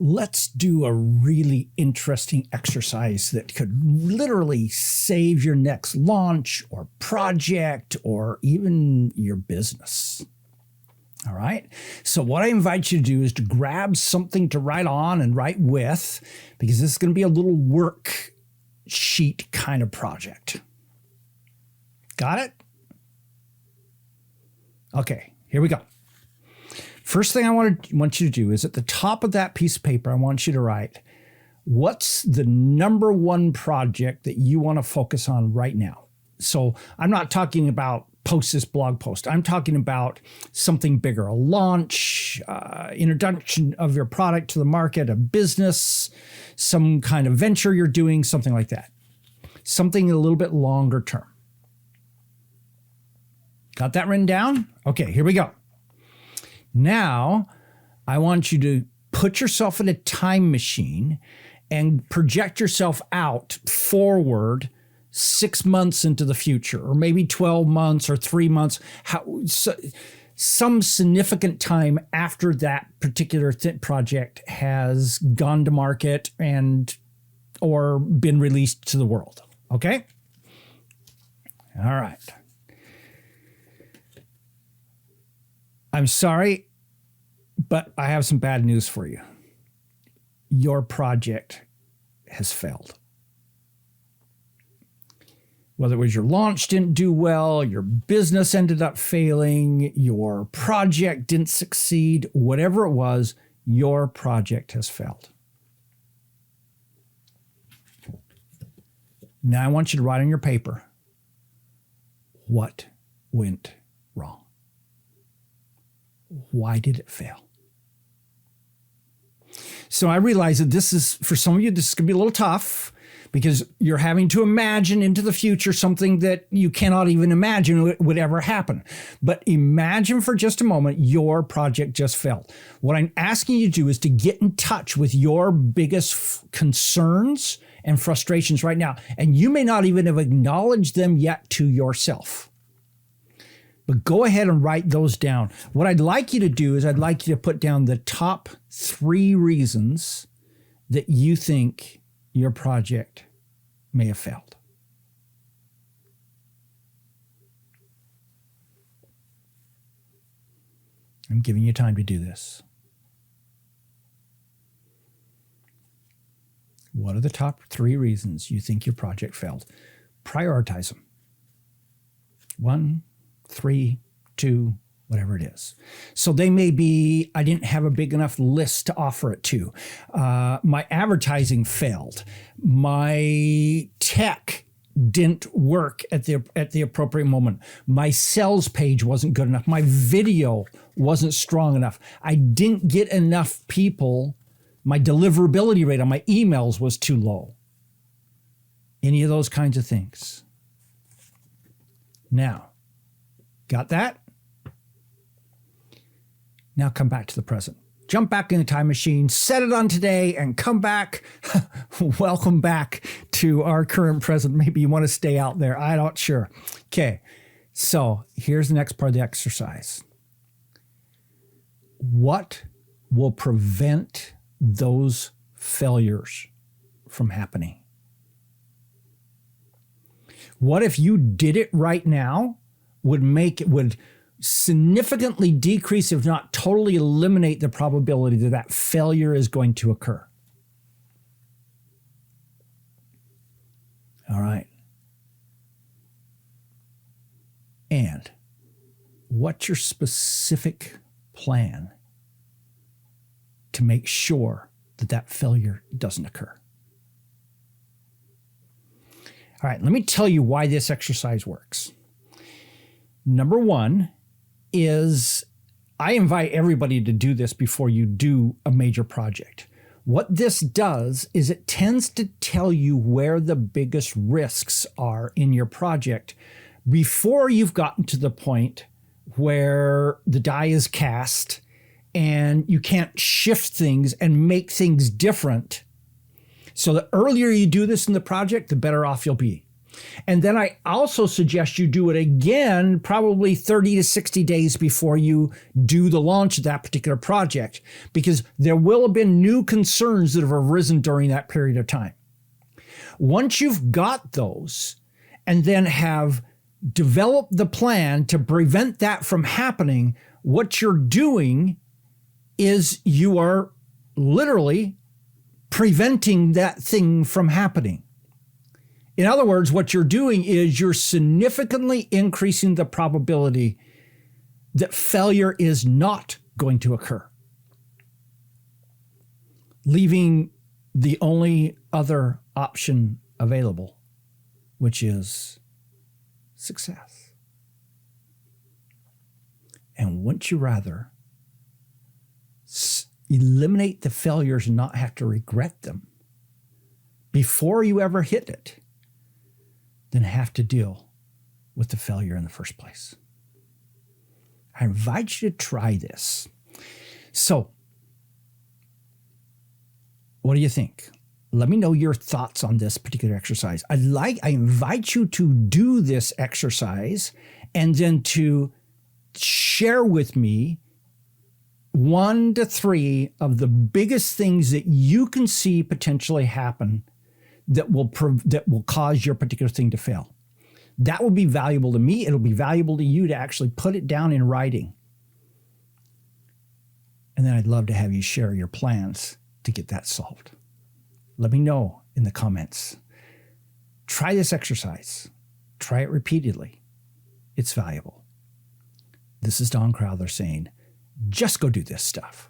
Let's do a really interesting exercise that could literally save your next launch or project or even your business. All right. So what I invite you to do is to grab something to write on and write with, because this is going to be a little worksheet kind of project. Got it? Okay, here we go. First thing I want you to do is at the top of that piece of paper, I want you to write, what's the number one project that you want to focus on right now? So I'm not talking about post this blog post. I'm talking about something bigger, a launch, introduction of your product to the market, a business, some kind of venture you're doing, something like that. Something a little bit longer term. Got that written down? Okay, here we go. Now, I want you to put yourself in a time machine and project yourself out forward 6 months into the future, or maybe 12 months or 3 months, some significant time after that particular project has gone to market and or been released to the world. Okay? All right. I'm sorry, but I have some bad news for you. Your project has failed. Whether it was your launch didn't do well, your business ended up failing, your project didn't succeed, whatever it was, your project has failed. Now I want you to write on your paper, what went wrong? Why did it fail? So I realize that this is, for some of you, this is going to be a little tough because you're having to imagine into the future something that you cannot even imagine would ever happen. But imagine for just a moment your project just failed. What I'm asking you to do is to get in touch with your biggest concerns and frustrations right now. And you may not even have acknowledged them yet to yourself. But go ahead and write those down. What I'd like you to do is I'd like you to put down the top 3 reasons that you think your project may have failed. I'm giving you time to do this. What are the top 3 reasons you think your project failed? Prioritize them. 1, 3, 2, whatever it is. So they may be, I didn't have a big enough list to offer it to. My advertising failed. My tech didn't work at the appropriate moment. My sales page wasn't good enough. My video wasn't strong enough. I didn't get enough people. My deliverability rate on my emails was too low. Any of those kinds of things. Now, got that? Now come back to the present. Jump back in the time machine, set it on today, and come back. Welcome back to our current present. Maybe you want to stay out there. I'm not sure. Okay, so here's the next part of the exercise. What will prevent those failures from happening? What if you did it right now? Would significantly decrease, if not totally eliminate, the probability that that failure is going to occur. All right. And what's your specific plan to make sure that that failure doesn't occur? All right, let me tell you why this exercise works. Number 1 is I invite everybody to do this before you do a major project. What this does is it tends to tell you where the biggest risks are in your project before you've gotten to the point where the die is cast and you can't shift things and make things different. So the earlier you do this in the project, the better off you'll be. And then I also suggest you do it again, probably 30 to 60 days before you do the launch of that particular project, because there will have been new concerns that have arisen during that period of time. Once you've got those and then have developed the plan to prevent that from happening, what you're doing is you are literally preventing that thing from happening. In other words, what you're doing is you're significantly increasing the probability that failure is not going to occur, leaving the only other option available, which is success. And wouldn't you rather eliminate the failures and not have to regret them before you ever hit it than have to deal with the failure in the first place? I invite you to try this. So, what do you think? Let me know your thoughts on this particular exercise. I invite you to do this exercise and then to share with me 1 to 3 of the biggest things that you can see potentially happen that will cause your particular thing to fail. That will be valuable to me. It'll be valuable to you to actually put it down in writing. And then I'd love to have you share your plans to get that solved. Let me know in the comments. Try this exercise. Try it repeatedly. It's valuable. This is Don Crowther saying, just go do this stuff.